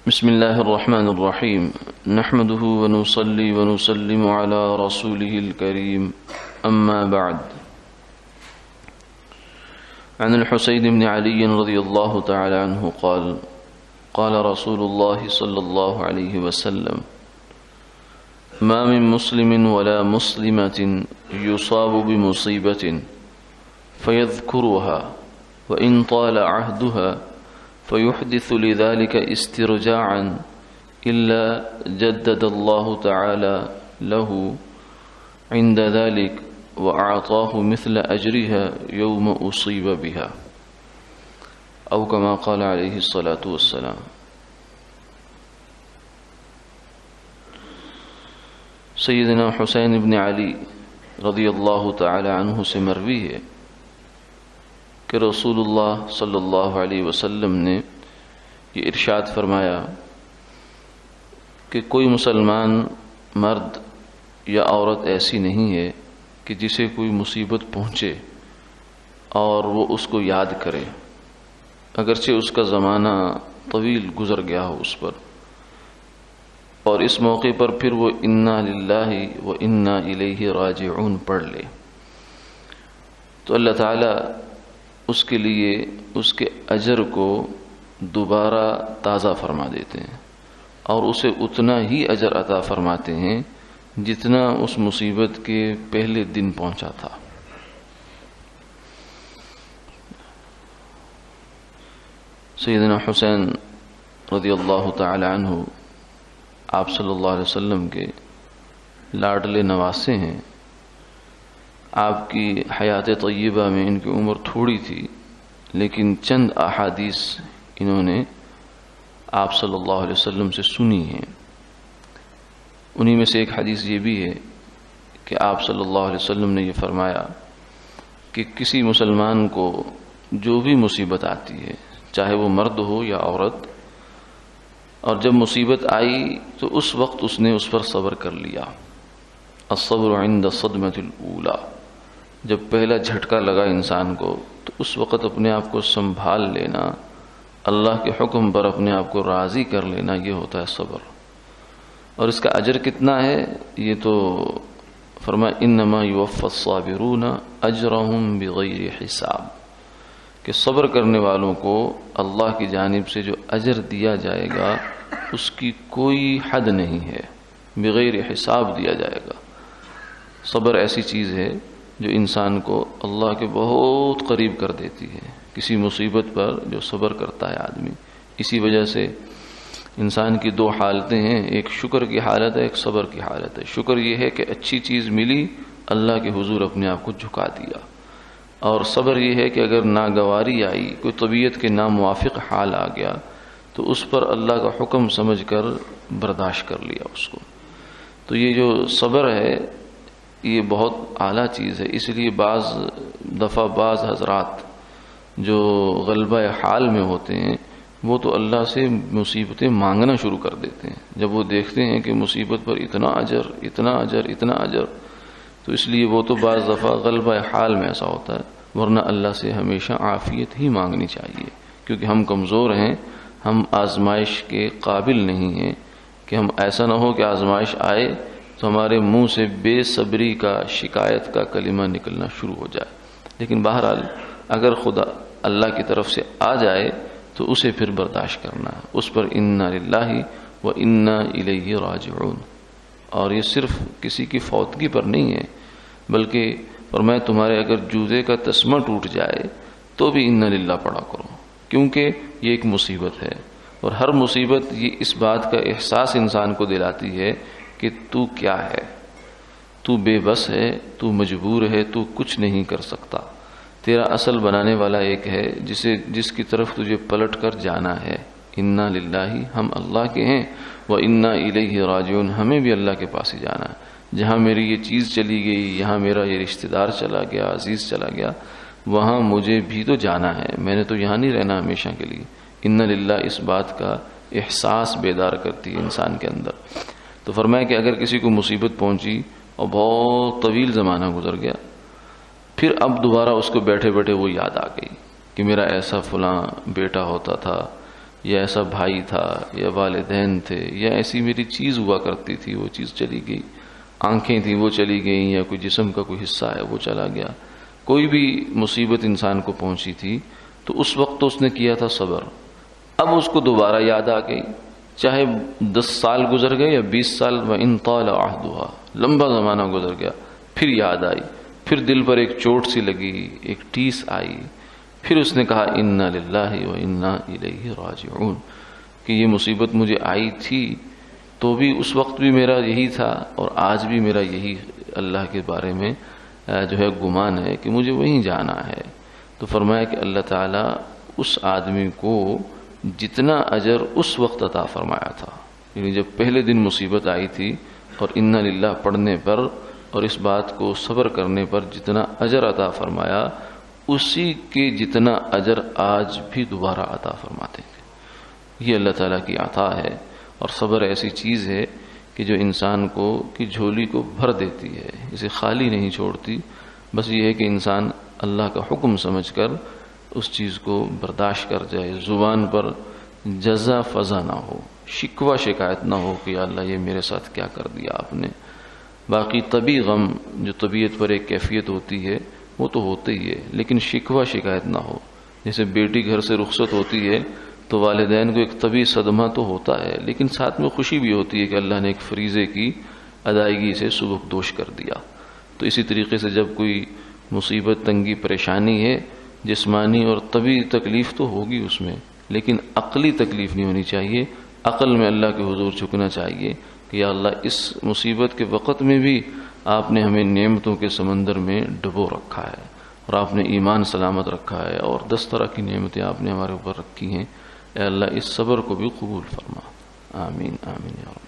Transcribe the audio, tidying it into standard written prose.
بسم الله الرحمن الرحيم نحمده ونصلي ونسلم على رسوله الكريم أما بعد عن الحسين بن علي رضي الله تعالى عنه قال قال رسول الله صلى الله عليه وسلم ما من مسلم ولا مسلمة يصاب بمصيبة فيذكرها وإن طال عهدها فيحدث لذلك استرجاعا إلا جدد الله تعالى له عند ذلك وأعطاه مثل أجرها يوم أصيب بها أو كما قال عليه الصلاة والسلام۔ سیدنا حسین بن علی رضی اللہ تعالی عنہ سے مروی ہے کہ رسول اللہ صلی اللہ علیہ وسلم نے یہ ارشاد فرمایا کہ کوئی مسلمان مرد یا عورت ایسی نہیں ہے کہ جسے کوئی مصیبت پہنچے اور وہ اس کو یاد کرے، اگرچہ اس کا زمانہ طویل گزر گیا ہو اس پر، اور اس موقع پر پھر وہ انا للہ و انا الیہ راجعون پڑھ لے تو اللہ تعالیٰ اس کے لیے اس کے اجر کو دوبارہ تازہ فرما دیتے ہیں اور اسے اتنا ہی اجر عطا فرماتے ہیں جتنا اس مصیبت کے پہلے دن پہنچا تھا۔ سیدنا حسین رضی اللہ تعالی عنہ آپ صلی اللہ علیہ وسلم کے لاڈلے نواسے ہیں۔ آپ کی حیات طیبہ میں ان کی عمر تھوڑی تھی، لیکن چند احادیث انہوں نے آپ صلی اللہ علیہ وسلم سے سنی ہیں۔ انہی میں سے ایک حدیث یہ بھی ہے کہ آپ صلی اللہ علیہ وسلم نے یہ فرمایا کہ کسی مسلمان کو جو بھی مصیبت آتی ہے، چاہے وہ مرد ہو یا عورت، اور جب مصیبت آئی تو اس وقت اس نے اس پر صبر کر لیا۔ الصبر عند الصدمۃ الاولی، جب پہلا جھٹکا لگا انسان کو تو اس وقت اپنے آپ کو سنبھال لینا، اللہ کے حکم پر اپنے آپ کو راضی کر لینا، یہ ہوتا ہے صبر۔ اور اس کا اجر کتنا ہے یہ تو فرمایا انما یوفی الصابرون اجرهم بغیر حساب، کہ صبر کرنے والوں کو اللہ کی جانب سے جو اجر دیا جائے گا اس کی کوئی حد نہیں ہے، بغیر حساب دیا جائے گا۔ صبر ایسی چیز ہے جو انسان کو اللہ کے بہت قریب کر دیتی ہے۔ کسی مصیبت پر جو صبر کرتا ہے آدمی، اسی وجہ سے انسان کی دو حالتیں ہیں، ایک شکر کی حالت ہے، ایک صبر کی حالت ہے۔ شکر یہ ہے کہ اچھی چیز ملی، اللہ کے حضور اپنے آپ کو جھکا دیا، اور صبر یہ ہے کہ اگر ناگواری آئی، کوئی طبیعت کے ناموافق حال آ گیا تو اس پر اللہ کا حکم سمجھ کر برداشت کر لیا اس کو۔ تو یہ جو صبر ہے یہ بہت اعلیٰ چیز ہے، اس لیے بعض دفعہ بعض حضرات جو غلبہ حال میں ہوتے ہیں وہ تو اللہ سے مصیبتیں مانگنا شروع کر دیتے ہیں جب وہ دیکھتے ہیں کہ مصیبت پر اتنا اجر اتنا اجر اتنا اجر، تو اس لیے وہ تو بعض دفعہ غلبہ حال میں ایسا ہوتا ہے، ورنہ اللہ سے ہمیشہ عافیت ہی مانگنی چاہیے، کیونکہ ہم کمزور ہیں، ہم آزمائش کے قابل نہیں ہیں کہ ہم ایسا نہ ہو کہ آزمائش آئے تو ہمارے منہ سے بے صبری کا شکایت کا کلمہ نکلنا شروع ہو جائے۔ لیکن بہرحال اگر خدا اللہ کی طرف سے آ جائے تو اسے پھر برداشت کرنا، اس پر انا للہ و انا الیہ راجعون۔ اور یہ صرف کسی کی فوتگی پر نہیں ہے، بلکہ فرمایا تمہارے اگر جوتے کا تسمہ ٹوٹ جائے تو بھی انا للہ پڑھا کرو، کیونکہ یہ ایک مصیبت ہے، اور ہر مصیبت یہ اس بات کا احساس انسان کو دلاتی ہے کہ تو کیا ہے، تو بے بس ہے، تو مجبور ہے، تو کچھ نہیں کر سکتا، تیرا اصل بنانے والا ایک ہے جس کی طرف تجھے پلٹ کر جانا ہے۔ انا للہ، ہم اللہ کے ہیں، و انا الیہ راجعون، ہمیں بھی اللہ کے پاس ہی جانا ہے۔ جہاں میری یہ چیز چلی گئی، یہاں میرا یہ رشتہ دار چلا گیا، عزیز چلا گیا، وہاں مجھے بھی تو جانا ہے، میں نے تو یہاں نہیں رہنا ہمیشہ کے لیے۔ انا للہ اس بات کا احساس بیدار کرتی ہے انسان کے اندر۔ تو فرمایا کہ اگر کسی کو مصیبت پہنچی اور بہت طویل زمانہ گزر گیا، پھر اب دوبارہ اس کو بیٹھے بیٹھے وہ یاد آ گئی کہ میرا ایسا فلاں بیٹا ہوتا تھا یا ایسا بھائی تھا یا والدین تھے یا ایسی میری چیز ہوا کرتی تھی وہ چیز چلی گئی، آنکھیں تھیں وہ چلی گئیں، یا کوئی جسم کا کوئی حصہ ہے وہ چلا گیا، کوئی بھی مصیبت انسان کو پہنچی تھی تو اس وقت تو اس نے کیا تھا صبر، اب اس کو دوبارہ یاد آ گئی، چاہے 10 سال گزر گئے یا 20 سال، وَإِن طَالَ عَهْدُهَا، لمبا زمانہ گزر گیا، پھر یاد آئی، پھر دل پر ایک چوٹ سی لگی، ایک ٹیس آئی، پھر اس نے کہا اِنَّا لِلَّهِ وَإِنَّا إِلَيْهِ رَاجِعُونَ کہ یہ مصیبت مجھے آئی تھی تو بھی اس وقت بھی میرا یہی تھا اور آج بھی میرا یہی اللہ کے بارے میں جو ہے گمان ہے کہ مجھے وہیں جانا ہے۔ تو فرمایا کہ اللہ تعالیٰ اس آدمی کو جتنا اجر اس وقت عطا فرمایا تھا، یعنی جب پہلے دن مصیبت آئی تھی اور اِنَّا لِلَّهِ پڑھنے پر اور اس بات کو صبر کرنے پر جتنا اجر عطا فرمایا، اسی کے جتنا اجر آج بھی دوبارہ عطا فرماتے ہیں۔ یہ اللہ تعالیٰ کی عطا ہے، اور صبر ایسی چیز ہے کہ جو انسان کو کی جھولی کو بھر دیتی ہے، اسے خالی نہیں چھوڑتی، بس یہ ہے کہ انسان اللہ کا حکم سمجھ کر اس چیز کو برداشت کر جائے، زبان پر جزا فضا نہ ہو، شکوہ شکایت نہ ہو کہ یا اللہ یہ میرے ساتھ کیا کر دیا آپ نے۔ باقی طبی غم جو طبیعت پر ایک کیفیت ہوتی ہے وہ تو ہوتے ہی ہے، لیکن شکوہ شکایت نہ ہو۔ جیسے بیٹی گھر سے رخصت ہوتی ہے تو والدین کو ایک طبی صدمہ تو ہوتا ہے، لیکن ساتھ میں خوشی بھی ہوتی ہے کہ اللہ نے ایک فریضے کی ادائیگی سے سبکدوش کر دیا۔ تو اسی طریقے سے جب کوئی مصیبت، تنگی، پریشانی ہے، جسمانی اور طبی تکلیف تو ہوگی اس میں، لیکن عقلی تکلیف نہیں ہونی چاہیے۔ عقل میں اللہ کے حضور جھکنا چاہیے کہ یا اللہ اس مصیبت کے وقت میں بھی آپ نے ہمیں نعمتوں کے سمندر میں ڈبو رکھا ہے، اور آپ نے ایمان سلامت رکھا ہے، اور 10 طرح کی نعمتیں آپ نے ہمارے اوپر رکھی ہیں، اے اللہ اس صبر کو بھی قبول فرما۔ آمین آمین یا رب۔